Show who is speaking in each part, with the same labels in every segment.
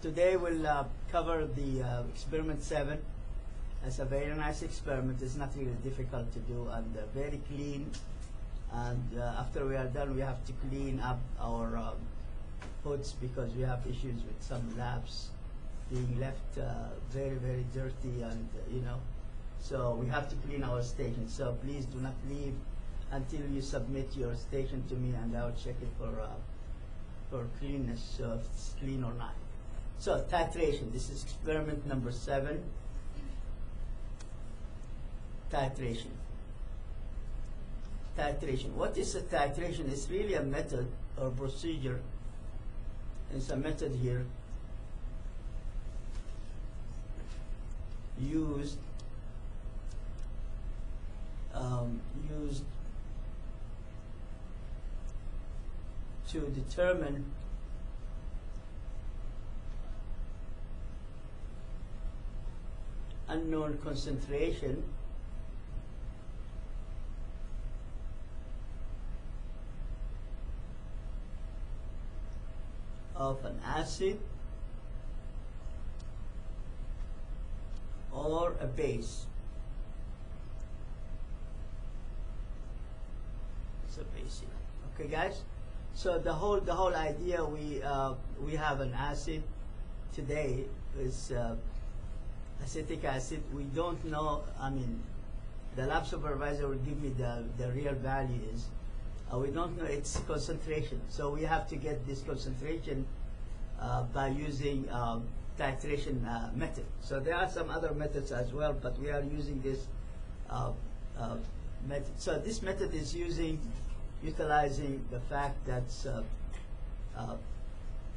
Speaker 1: Today we'll cover the experiment 7. It's a very nice experiment. It's not really difficult to do and very clean. And after we are done, we have to clean up our hoods because we have issues with some labs being left very, very dirty and so we have to clean our station. So please do not leave until you submit your station to me, and I'll check it for cleanness, so if it's clean or not. So titration, this is experiment number 7. Titration. Titration. What is a titration? It's really a method or procedure. It's a method here used to determine unknown concentration of an acid or a base. It's a base here. Okay, guys. So the whole idea, we have an acid today is acetic acid. We don't know. I mean, the lab supervisor will give me the real values. We don't know its concentration. So we have to get this concentration by using titration method. So there are some other methods as well, but we are using this method. So this method is utilizing the fact that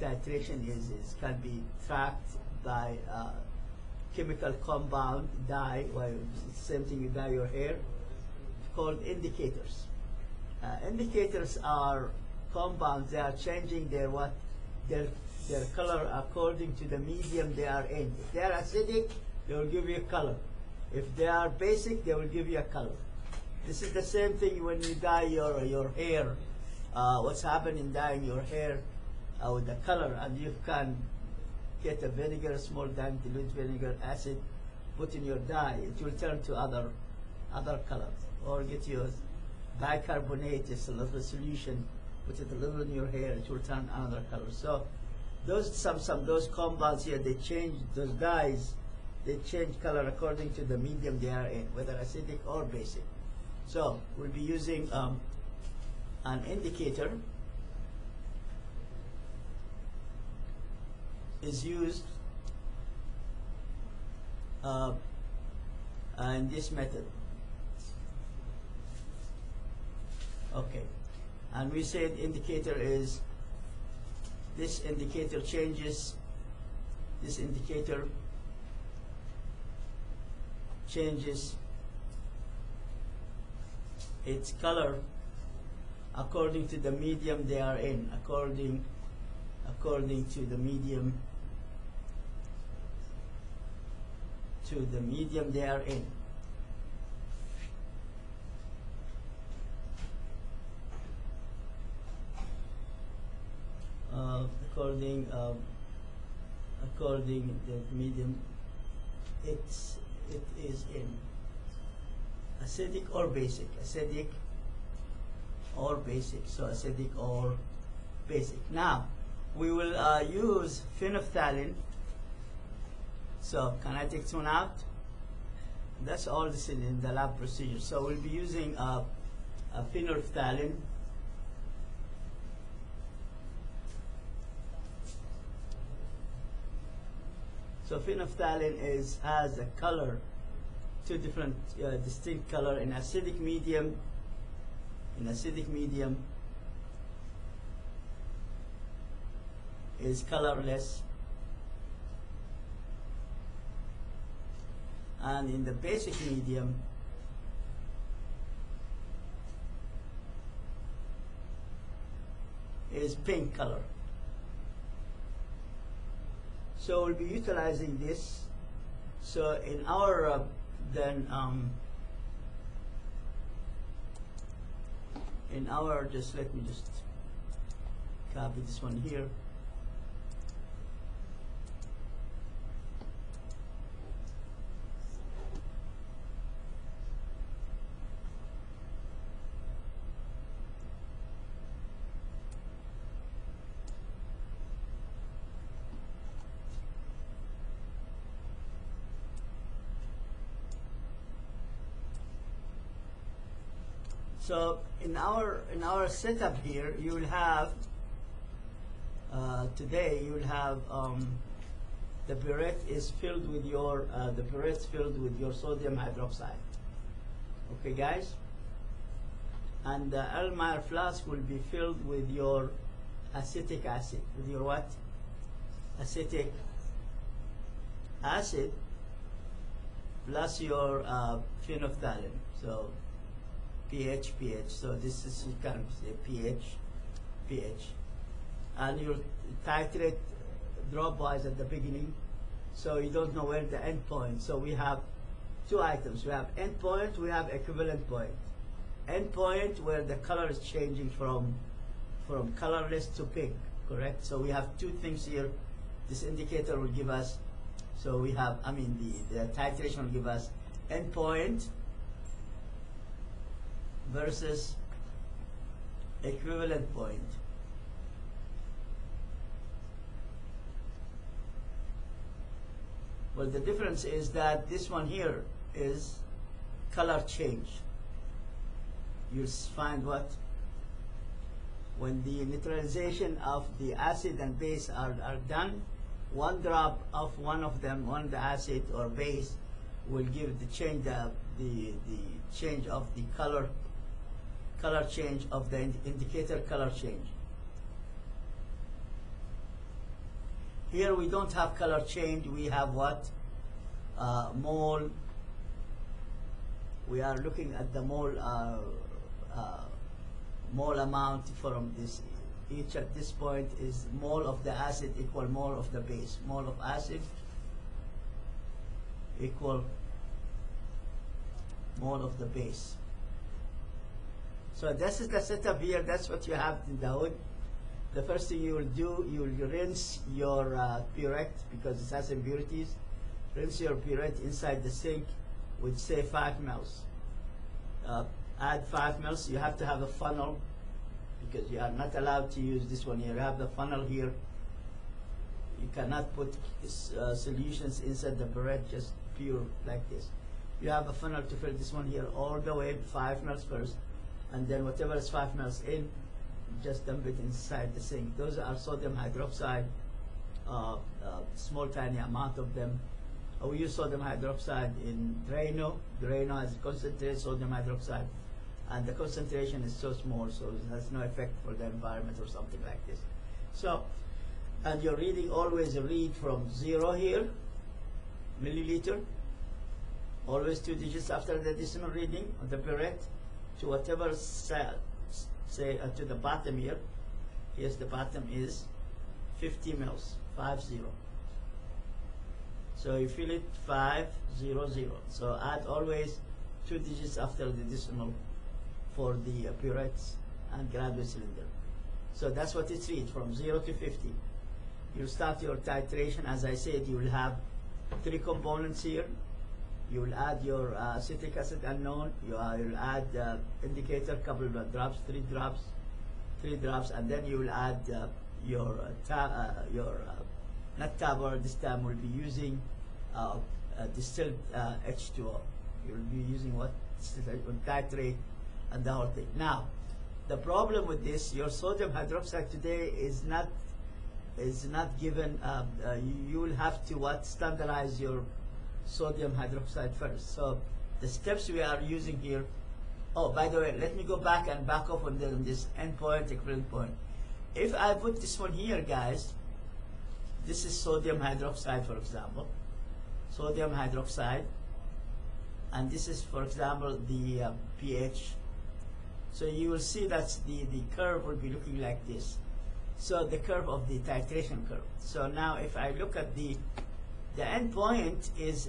Speaker 1: titration can be tracked by chemical compound dye. Well, it's the same thing you dye your hair, called indicators. Indicators are compounds. They are changing their color according to the medium they are in. If they are acidic, they will give you a color. If they are basic, they will give you a color. This is the same thing when you dye your hair. What's happening dyeing your hair with the color, and you can get a vinegar, small dime dilute vinegar acid, put in your dye, it will turn to other colors. Or get your bicarbonate, it's a little solution, put it a little in your hair, it will turn another color. So those compounds here, they change, those dyes, they change color according to the medium they are in, whether acidic or basic. So we'll be using an indicator is used in this method. Okay, and we said indicator is, this indicator changes, this indicator changes its color according to the medium they are in, according to the medium they are in. According the medium it is in, acidic or basic, acidic or basic. So acidic or basic. Now we will use phenolphthalein. So can I take this one out? That's all this in the lab procedure. So we'll be using a phenolphthalein. So phenolphthalein has a color, two different distinct color. In acidic medium, is colorless, and in the basic medium is pink color. So we'll be utilizing this. So in our in our, just let me just copy this one here. So in our setup here, you will have today you will have the burette is filled with your sodium hydroxide. Okay, guys, and the Erlenmeyer flask will be filled with your acetic acid, with your what? Acetic acid plus your phenolphthalein. So pH. So this is, you can say pH, and you titrate drop-wise at the beginning, so you don't know where the end point. So we have two items. We have end point, we have equivalent point. End point where the color is changing from colorless to pink, correct? So we have two things here. This indicator will give us, so we have, the titration will give us end point versus equivalent point. Well, the difference is that this one here is color change. You find what? When the neutralization of the acid and base are done, one drop of one of them, one the acid or base, will give the change, the change of the color change of the indicator color change. Here we don't have color change, we have what? Mole. We are looking at the mole amount from this. Each at this point is mole of the acid equal mole of the base. Mole of acid equal mole of the base. So this is the setup here. That's what you have in the hood. The first thing you will do, you will rinse your purette because it has impurities. Rinse your purette inside the sink with, say, 5 mils. Add 5 mils. You have to have a funnel because you are not allowed to use this one here. You have the funnel here. You cannot put solutions inside the purette just pure like this. You have a funnel to fill this one here all the way, 5 mils first, and then whatever is 5 mils in, just dump it inside the sink. Those are sodium hydroxide, small tiny amount of them. We use sodium hydroxide in Drano. Drano has concentrated sodium hydroxide, and the concentration is so small, so it has no effect for the environment or something like this. So, and your reading, always read from 0 here, milliliter, always 2 digits after the decimal reading of the purette, to whatever cell, say to the bottom here. Here's the bottom is 50 mils, 50. So you fill it 500. So add always 2 digits after the decimal for the purettes and graduate cylinder. So that's what it reads from 0 to 50. You start your titration. As I said, you will have 3 components here. You will add your acetic acid unknown. You will add indicator, couple of drops, 3 drops, and then you will add your not tabor. This time we'll be using distilled H2O. You will be using what? Titrate and the whole thing. Now, the problem with this, your sodium hydroxide today is not given. You will have to standardize your sodium hydroxide first. So the steps we are using here. Oh, by the way, let me go back off on this endpoint, equivalent point. If I put this one here, guys, this is sodium hydroxide, for example, sodium hydroxide, and this is, for example, the pH. So you will see that the curve will be looking like this. So the curve of the titration curve. So now if I look at the end point is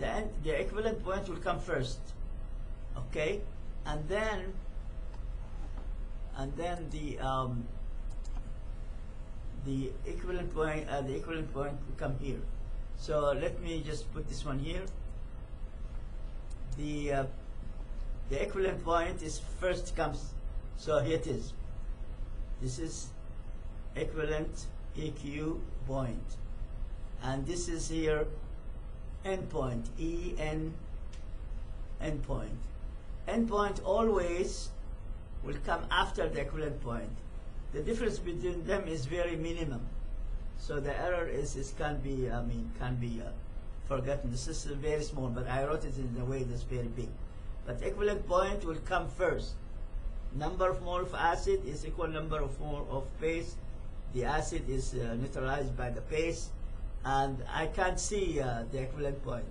Speaker 1: the equivalent point will come first, okay, and then the equivalent point will come here. So let me just put this one here. The equivalent point is first comes. So here it is. This is equivalent EQ point. And this is here endpoint, EN endpoint. endpoint always will come after the equivalent point. The difference between them is very minimum. So the error can be forgotten. This is very small, but I wrote it in a way that's very big. But equivalent point will come first. Number of mole of acid is equal number of mole of base. The acid is neutralized by the base, and I can't see the equivalent point,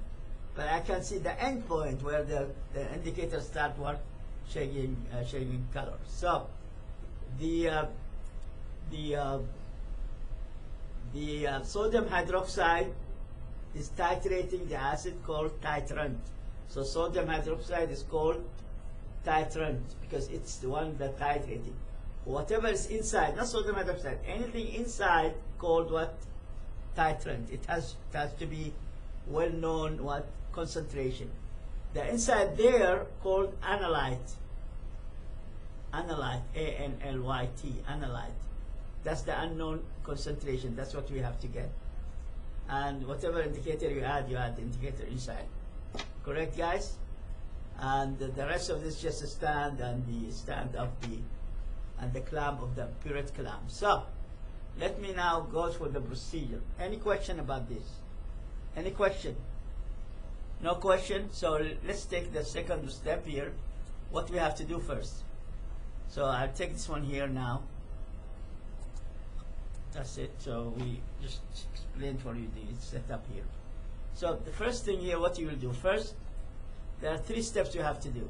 Speaker 1: but I can see the end point where the indicators start changing color. So the sodium hydroxide is titrating the acid called titrant. So sodium hydroxide is called titrant because it's the one that titrating. Whatever is inside, not sodium hydroxide, anything inside called what? Titrant. It has to be well-known what concentration. The inside there called analyte. Analyte, A-N-L-Y-T, analyte. That's the unknown concentration. That's what we have to get. And whatever indicator you add the indicator inside. Correct, guys? And the rest of this just a stand and the stand of the clamp of the burette clamp. So let me now go for the procedure. Any question about this? Any question? No question? So let's take the second step here. What we have to do first. So I'll take this one here now. That's it. So we just explained for you the setup here. So the first thing here, what you will do first, there are 3 steps you have to do.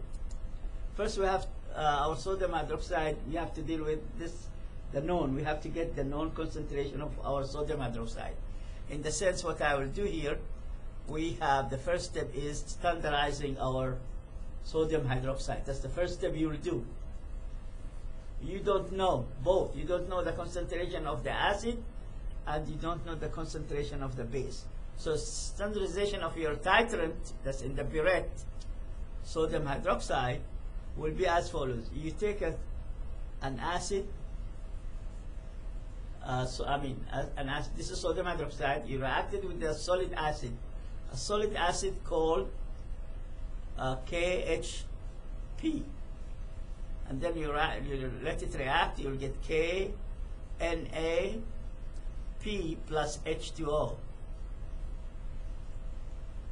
Speaker 1: First, we have our sodium hydroxide. We have to deal with this, the known. We have to get the known concentration of our sodium hydroxide. In the sense, what I will do here, we have the first step is standardizing our sodium hydroxide. That's the first step you will do. You don't know both. You don't know the concentration of the acid, and you don't know the concentration of the base. So standardization of your titrant, that's in the burette, sodium hydroxide, will be as follows. You take an acid, this is sodium hydroxide. You react it with a solid acid. A solid acid called KHP. And then you let it react, you'll get KNAP plus H2O.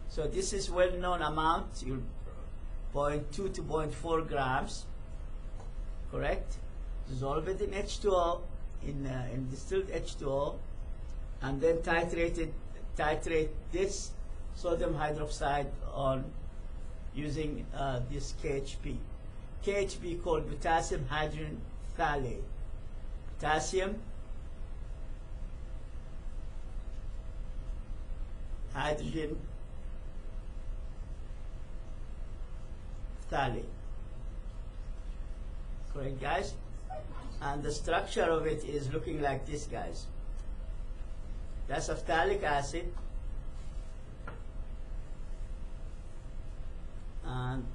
Speaker 1: So this is well-known amount, 0.2 to 0.4 grams, correct? Dissolve it in H2O, in distilled H2O, and then titrate this sodium hydroxide on using this KHP. KHP called potassium hydrogen phthalate. Potassium hydrogen phthalate. Correct, guys? And the structure of it is looking like this, guys. That's a phthalic acid, and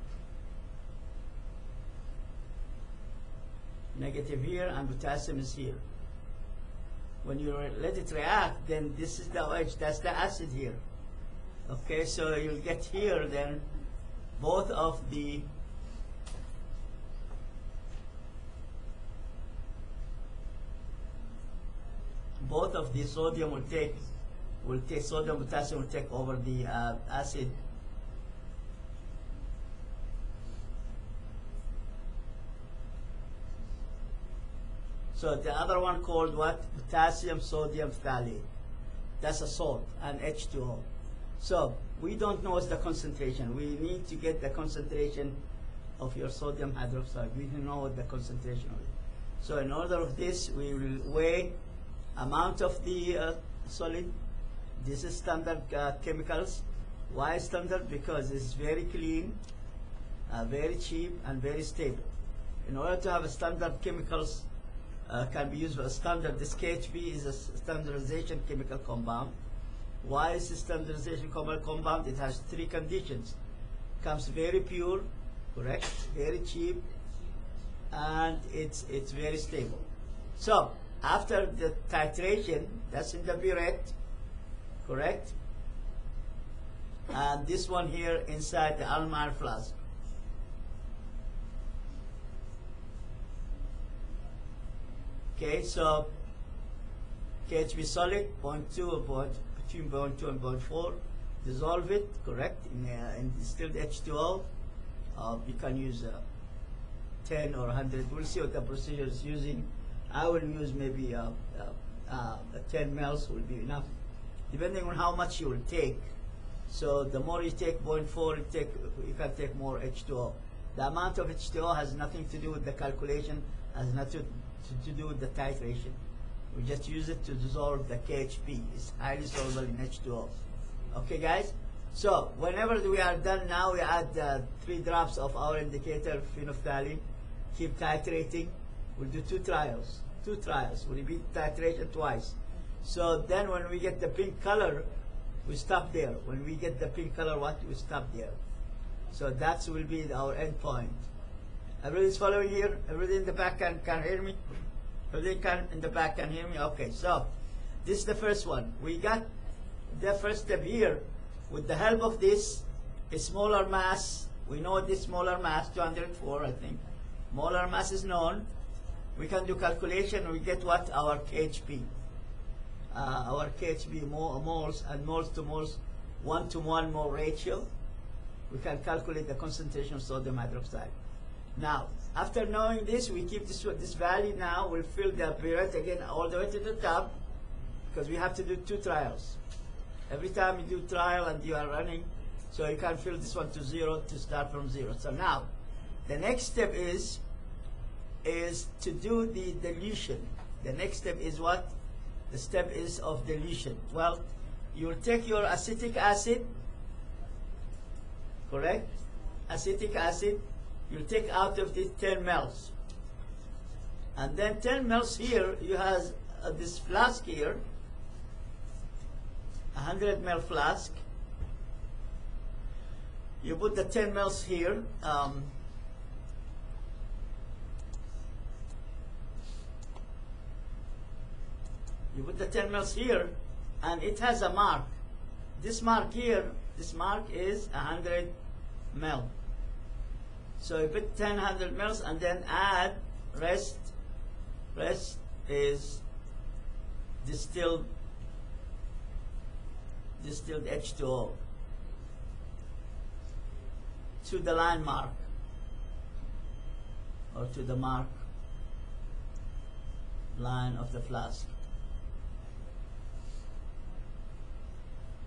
Speaker 1: negative here, and potassium is here. When you let it react, then this is the OH, that's the acid here. Okay, so you'll get here then both of the sodium sodium potassium will take over the acid. So the other one called what? Potassium sodium phthalate. That's a salt, and H2O. So we don't know what's the concentration. We need to get the concentration of your sodium hydroxide. We don't know what the concentration of it. So in order of this, we will weigh amount of the solid. This is standard chemicals. Why standard? Because it's very clean, very cheap, and very stable. In order to have a standard chemicals, can be used for a standard. This KHP is a standardization chemical compound. Why is a standardization chemical compound? It has 3 conditions. Comes very pure, correct, very cheap, and it's very stable. So after the titration, that's in the burette, correct, and this one here inside the Almayer flask. Okay, so KHP solid, 0.2 or between 0.2 and 0.4. Dissolve it, correct, in distilled H2O. You can use 10 or 100. We'll see what the procedure is using. I will use maybe 10 mL will be enough, depending on how much you will take. So the more you take 0.4, you can take more H2O. The amount of H2O has nothing to do with the calculation, has nothing to do with the titration. We just use it to dissolve the KHP. It's highly soluble in H2O. Okay, guys? So whenever we are done now, we add 3 drops of our indicator, phenolphthalein. Keep titrating. We'll do 2 trials. 2 trials. We'll repeat titration twice. So then when we get the pink color, we stop there. When we get the pink color, we stop there. So that will be our end point. Everybody's following here? Everybody in the back can hear me? Everybody in the back can hear me? Okay, so this is the first one. We got the first step here. With the help of this, a smaller mass, we know this smaller mass, 204, I think. Molar mass is known. We can do calculation, we get what? Our KHP. Our KHP, moles and moles to moles, 1-to-1 mole ratio. We can calculate the concentration of sodium hydroxide. Now, after knowing this, we keep this value now. We'll fill the burette again all the way to the top, because we have to do 2 trials. Every time you do trial and you are running, so you can fill this one to 0 to start from 0. So now, the next step is to do the dilution. The next step is what? The step is of dilution. Well, you'll take your acetic acid, correct? Acetic acid, you'll take out of this 10 mL. And then 10 mL here, you have this flask here, 100 ml flask. You put the 10 mL here. You put the 10 mL here, and it has a mark. This mark here, this mark is 100 ml. So you put 100 mL and then add rest. Rest is distilled H2O to the line mark, or to the mark line of the flask.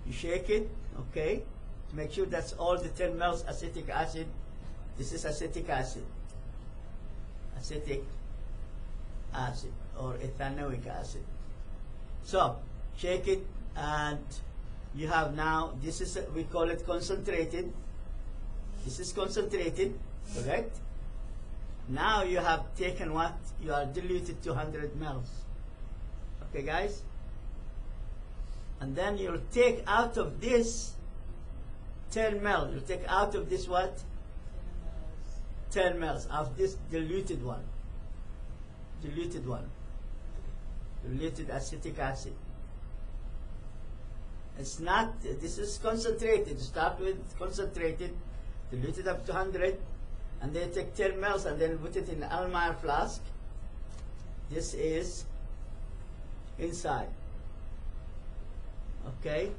Speaker 1: You shake it, okay, to make sure that's all the 10 mL acetic acid. This is acetic acid. Acetic acid or ethanoic acid. So shake it, and you have now, this is, we call it concentrated. This is concentrated, correct? Now you have taken what? You are diluted to 100 mL. Okay, guys? And then you'll take out of this 10 mL. You'll take out of this what? 10 mL of this diluted one. Diluted one. Diluted acetic acid. It's not, this is concentrated. Start with concentrated, dilute it up to 100, and then take 10 mL and then put it in an Almayer flask. This is inside. Okay?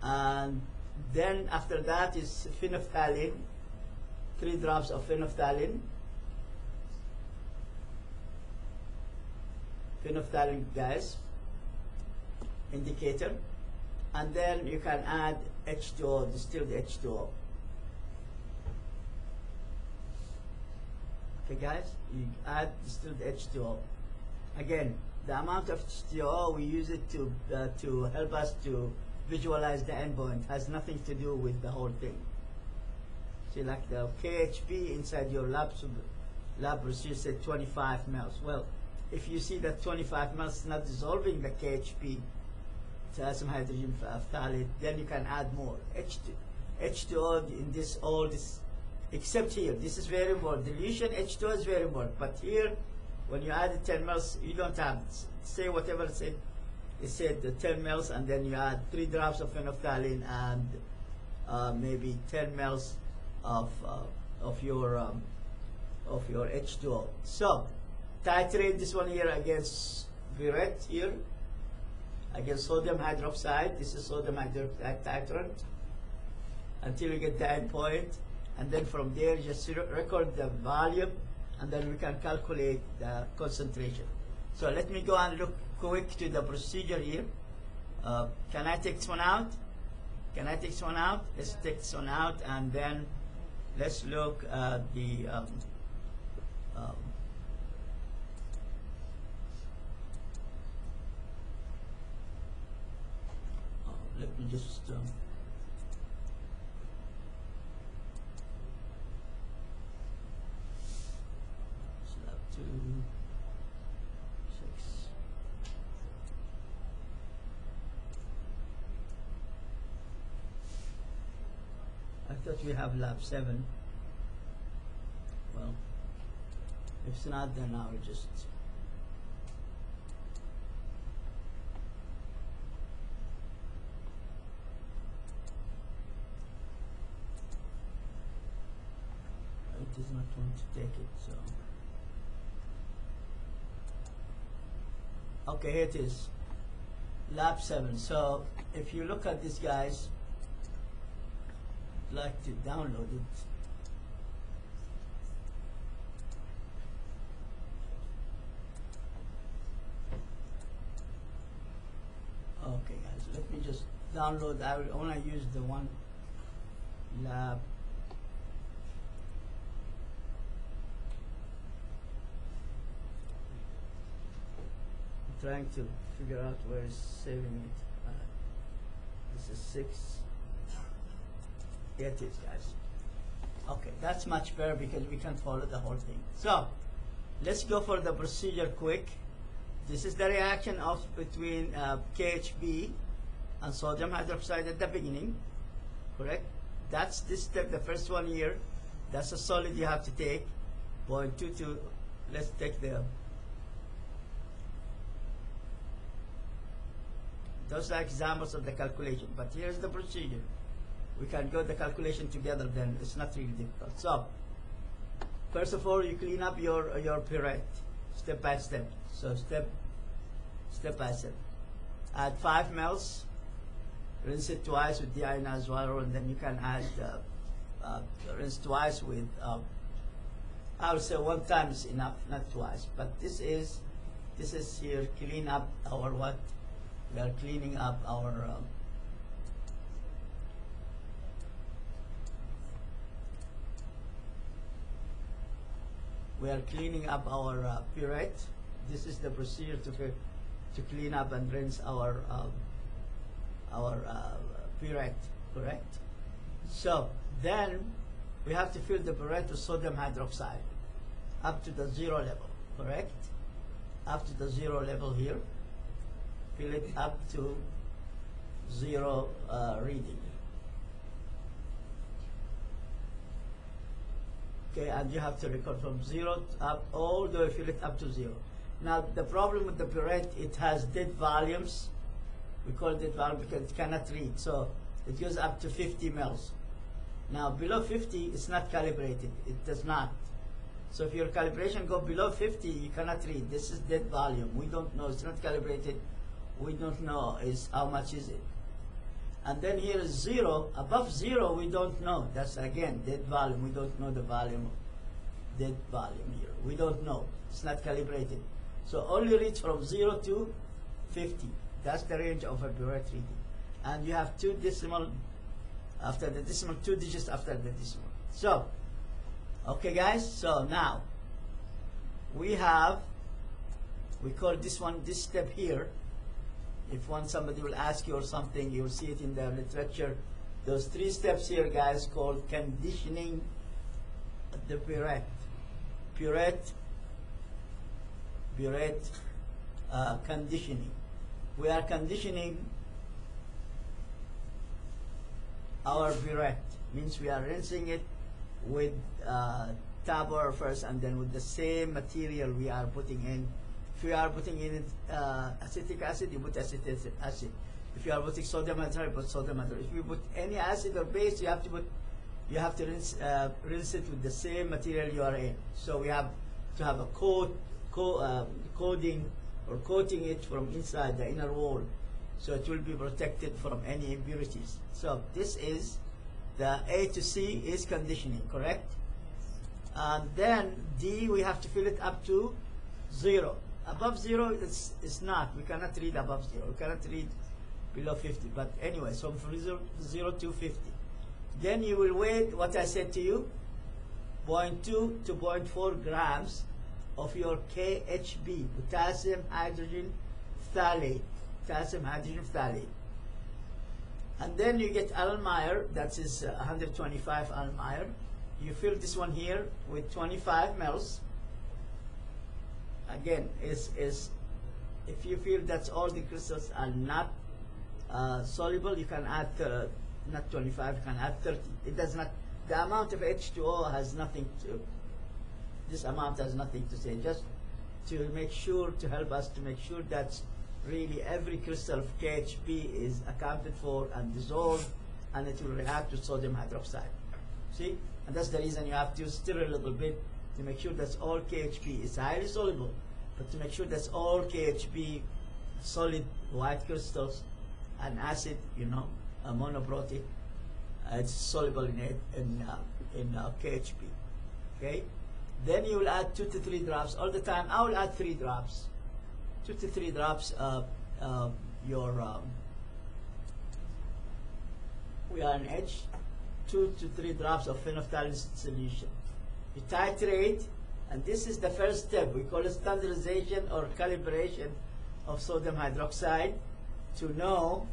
Speaker 1: And then after that is phenolphthalein, 3 drops of phenolphthalein. Phenolphthalein gas, indicator. And then you can add H2O, distilled H2O. Okay, guys, you add distilled H2O. Again, the amount of H2O we use it to help us to visualize the endpoint. Has nothing to do with the whole thing. See, like the KHP inside your lab procedure said 25 mL. Well, if you see that 25 mL is not dissolving the KHP, some hydrogen phthalate, then you can add more H2O in this, all this, except here. This is very important. Dilution H2O is very important, but here when you add the 10 mL, you don't have, say whatever it said. It said the 10 mL, and then you add 3 drops of phenolphthalein and maybe 10 mL of your H2O. So titrate this one here against burette here, against sodium hydroxide. This is sodium hydroxide titrant until you get the end point, and then from there just record the volume, and then we can calculate the concentration. So let me go and look quick to the procedure here. Can I take this one out? Can I take this one out? Let's take this one out, and then let's look at the let me just slab 2, 6. I thought we have lab 7. Well, if it's not, then I will just it is not going to take it, so okay, here it is, lab 7. So if you look at this, guys, I'd like to download it. Okay, guys, let me just download. I will only use the one lab. I'm trying to figure out where it's saving it. This is 6. Here it is, guys. Okay, that's much better because we can follow the whole thing. So let's go for the procedure quick. This is the reaction of between KHB and sodium hydroxide at the beginning, correct? That's this step, the first one here. That's a solid you have to take. 0.22. Let's take the. Those are examples of the calculation, but here's the procedure. We can go the calculation together, then it's not really difficult. So first of all, you clean up your burette step by step. So step by step. Add 5 mL. Rinse it twice with deionized water, and then you can add rinse twice with. I would say 1 time is enough, not twice. But this is here clean up our what? We are cleaning up our. We are cleaning up our burette. This is the procedure to clean up and rinse our burette, correct? So then we have to fill the burette with sodium hydroxide up to the 0 level, correct? Up to the 0 level here. Fill it up to 0 reading. Okay, and you have to record from 0 up all the way, fill it up to 0. Now the problem with the burette, it has dead volumes. We call it dead volume because it cannot read. So it goes up to 50 mL. Now below 50, it's not calibrated. It does not. So if your calibration go below 50, you cannot read. This is dead volume. We don't know. It's not calibrated. We don't know is how much is it. And then here is 0. Above 0, we don't know. That's again dead volume. We don't know the volume of dead volume here. We don't know. It's not calibrated. So only reach from 0 to 50. That's the range of a burette reading. And you have 2 decimal after the decimal, 2 digits after the decimal. So, okay, guys. So now we call this one, this step here. If somebody will ask you or something, you will see it in the literature. Those 3 steps here, guys, called conditioning the burette. Burette conditioning. We are conditioning our burette. Means we are rinsing it with tap water first, and then with the same material we are putting in. If you are putting in acetic acid, you put acetic acid. If you are putting sodium hydroxide, you put sodium hydroxide. If you put any acid or base, you have to rinse it with the same material you are in. So we have to have a coat coating or coating it from inside the inner wall, so it will be protected from any impurities. So this is the A to C is conditioning, correct? And then D, we have to fill it up to 0. Above 0 it's not. We cannot read above 0. We cannot read below 50. But anyway, so from 0 to 50. Then you will weigh what I said to you, 0.2 to 0.4 grams of your KHB, potassium hydrogen phthalate. Potassium hydrogen phthalate. And then you get Almayer, that is 125 Almayer. You fill this one here with 25 mils. Again, is if you feel that all the crystals are not soluble, you can add not 25, you can add 30. It does not. The amount of H2O has nothing to. This amount has nothing to say. Just to make sure, to help us to make sure that really every crystal of KHB is accounted for and dissolved, and it will react with sodium hydroxide. See, and that's the reason you have to stir a little bit to make sure that all KHB is highly soluble, but to make sure that all KHB solid white crystals and acid, you know, monoprotic, it's soluble in KHB. Okay, then you will add 2 to 3 drops all the time. I will add 3 drops, 2 to 3 drops we are on H, 2 to 3 drops of phenolphthalein solution. You titrate, and this is the first step. We call it standardization or calibration of sodium hydroxide to know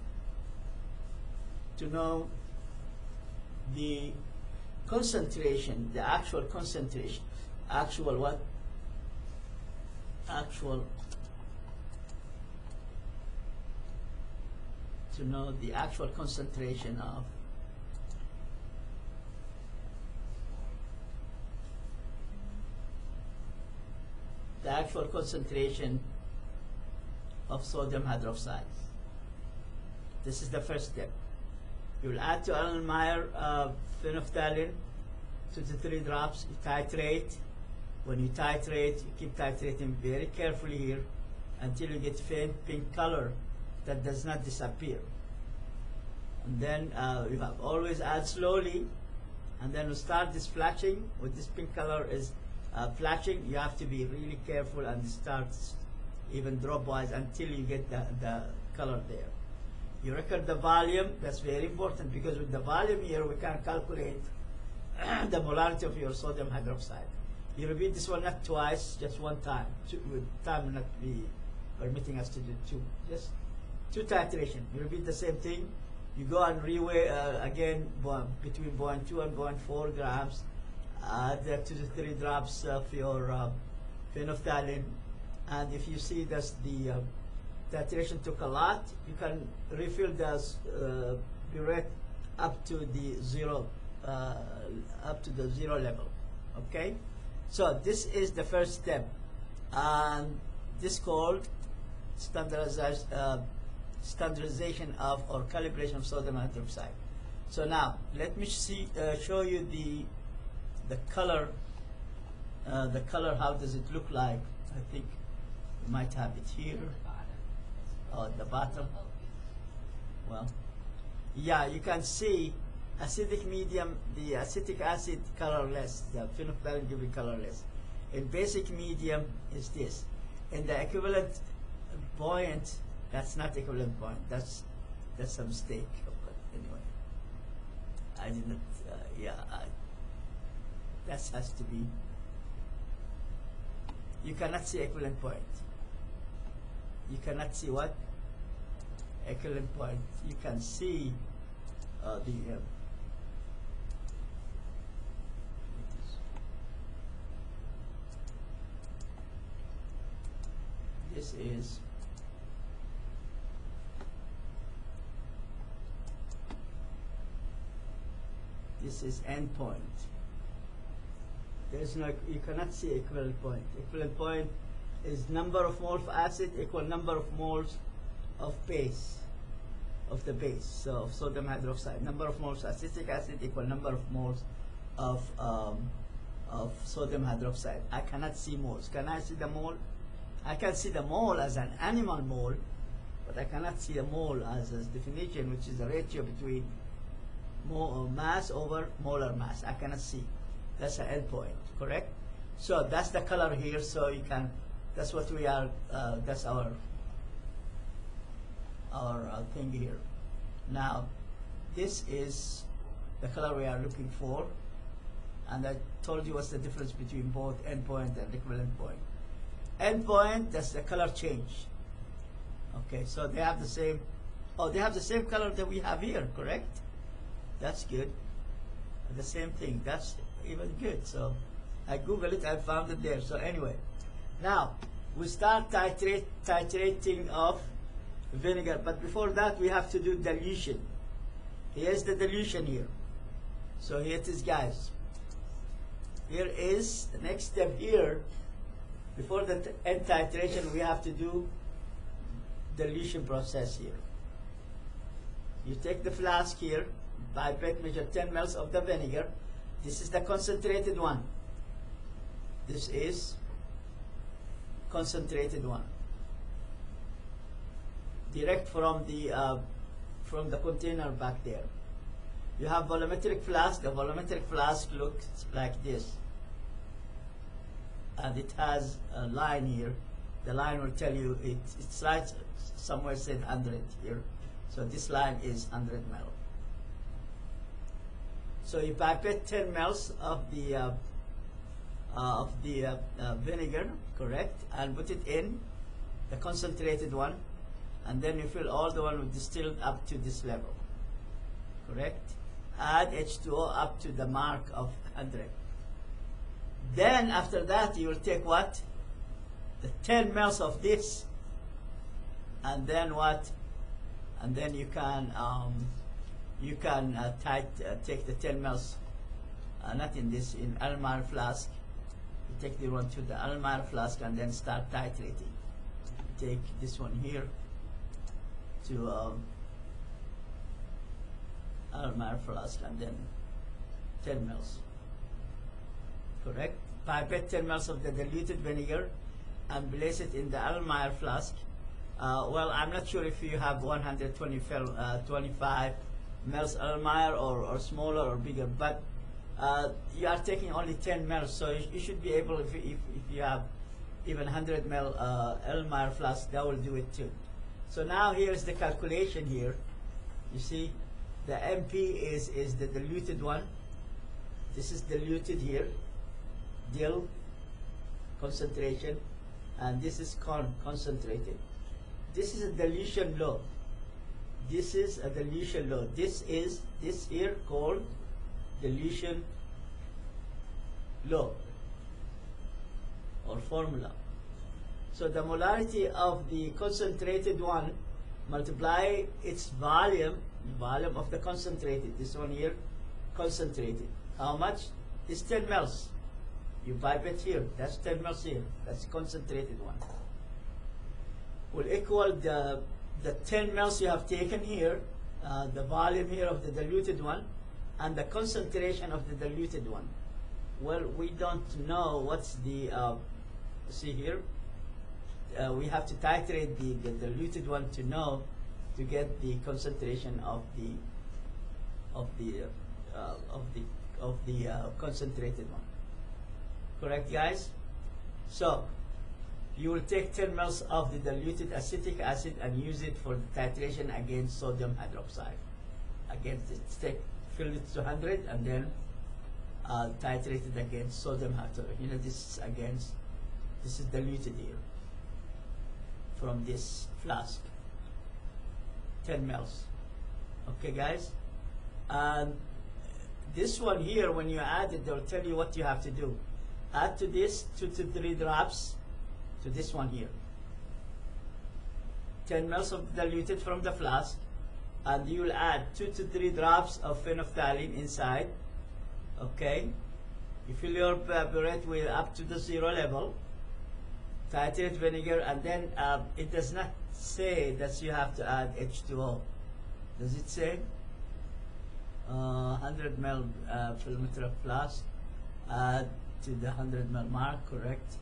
Speaker 1: the concentration, the actual concentration, actual what? Actual, to know the actual concentration of sodium hydroxide. This is the first step. You will add to Erlenmeyer phenolphthalein, 2 to 3 drops. You titrate. When you titrate, you keep titrating very carefully here until you get faint pink color that does not disappear. And then you have always add slowly, and then we start this flatching. With this pink color is flatching, you have to be really careful and start even drop-wise until you get the color there. You record the volume. That's very important, because with the volume here we can calculate the molarity of your sodium hydroxide. You repeat this one not twice, just one time. Time will not be permitting us to do 2. Just 2 titration. You repeat the same thing. You go and reweigh again between 0.2 and 0.4 grams. Add 2 to 3 drops of your phenolphthalein, and if you see that the titration took a lot, you can refill the burette up to the zero level. Okay, so this is the first step, and this called standardization of or calibration of sodium hydroxide. So now let me show you the color. The color, how does it look like? I think we might have it here. Oh, at the bottom. Well, yeah, you can see acidic medium, the acetic acid colorless, the phenolphthalein give it colorless. In basic medium is this. In the equivalent buoyant, that's not equivalent buoyant. That's a mistake. But anyway, I didn't. That has to be. You cannot see equivalent point. You cannot see what? Equivalent point. You can see this is end point. There's no, you cannot see equivalent point. Equivalent point is number of moles of acid equal number of moles of base, of the base, so of sodium hydroxide. Number of moles of acetic acid equal number of moles of sodium hydroxide. I cannot see moles. Can I see the mole? I can see the mole as an animal mole, but I cannot see a mole as a definition, which is the ratio between mass over molar mass. I cannot see. That's an endpoint, correct? So that's the color here, so you can, that's what we are, that's our thing here. Now, this is the color we are looking for, and I told you what's the difference between both endpoint and equivalent point. Endpoint, that's the color change. Okay, so they have the same, they have the same color that we have here, correct? That's good. The same thing, that's even good. So I Googled it, I found it there. So anyway, now we start titrating of vinegar, but before that we have to do dilution. Here's the dilution here. So here it is, guys. Here is the next step here. Before the end titration, we have to do dilution process here. You take the flask here, pipette, measure 10 ml of the vinegar. This is the concentrated one. This is concentrated one. Direct from the container back there. You have volumetric flask. The volumetric flask looks like this. And it has a line here. The line will tell you it's like somewhere said 100 here. So this line is 100 ml. So you pipette 10 ml of the vinegar, correct, and put it in the concentrated one, and then you fill all the one with distilled up to this level, correct. Add H2O up to the mark of 100. Then after that you will take what? The 10 ml of this, and then what? And then you can take the 10 ml, not in this, in Almar flask. You take the one to the Almar flask and then start titrating. You take this one here to Almar flask and then 10 ml. Correct? Pipette 10 ml of the diluted vinegar and place it in the Almayer flask. Well, I'm not sure if you have 125 ml Almayer or smaller or bigger, but you are taking only 10 ml, so you should be able, if you have even 100 ml Almayer flask, that will do it too. So now here's the calculation here. You see, the MP is the diluted one. This is diluted here. Dil, concentration, and this is concentrated. This is a dilution law. This is a dilution law. This here called dilution law or formula. So the molarity of the concentrated one multiply its volume of the concentrated. This one here, concentrated. How much? It's 10 ml. You pipette here, that's 10 ml here, that's concentrated one. Will equal the 10 ml you have taken here, the volume here of the diluted one, and the concentration of the diluted one. Well, we don't know what's the, see here, we have to titrate the diluted one to know, to get the concentration of the concentrated one. Correct, guys? So you will take 10 ml of the diluted acetic acid and use it for the titration against sodium hydroxide. Against it, fill it to 100 and then titrate it against sodium hydroxide. You know, this is diluted here from this flask. 10 ml. Okay, guys? And this one here, when you add it, they'll tell you what you have to do. Add to this 2 to 3 drops to this one here. 10 ml of diluted from the flask, and you will add 2 to 3 drops of phenolphthalein inside. Okay? You fill your burette with up to the 0 level. Titrate vinegar, and then it does not say that you have to add H2O. Does it say? 100 ml millimeter flask. Add to the 100 ml mark, correct?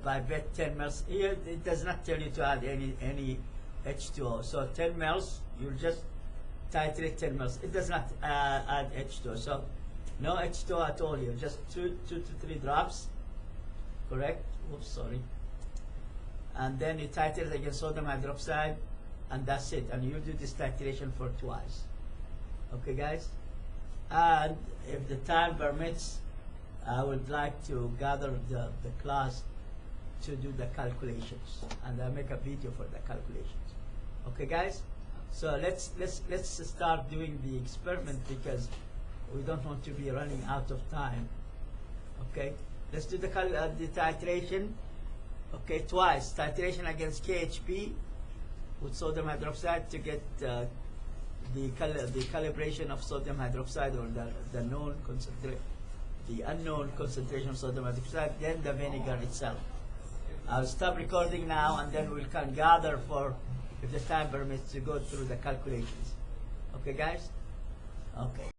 Speaker 1: by bet 10 mils. Here it does not tell you to add any H2O. So 10 mils, you just titrate 10 mils. It does not add H2O. So no H2O at all here. Just 2 to 3 drops. Correct? Oops, sorry. And then you titrate against sodium hydroxide, and that's it. And you do this titration for twice. Okay, guys? And if the time permits, I would like to gather the class to do the calculations, and I'll make a video for the calculations. Okay, guys? So let's start doing the experiment, because we don't want to be running out of time. Okay? Let's do the titration. Okay, twice. Titration against KHP with sodium hydroxide to get the calibration of sodium hydroxide, or the known concentration, the unknown concentration of sodium hydroxide, then the vinegar itself. I'll stop recording now, and then we can gather for, if the time permits, to go through the calculations. Okay, guys? Okay.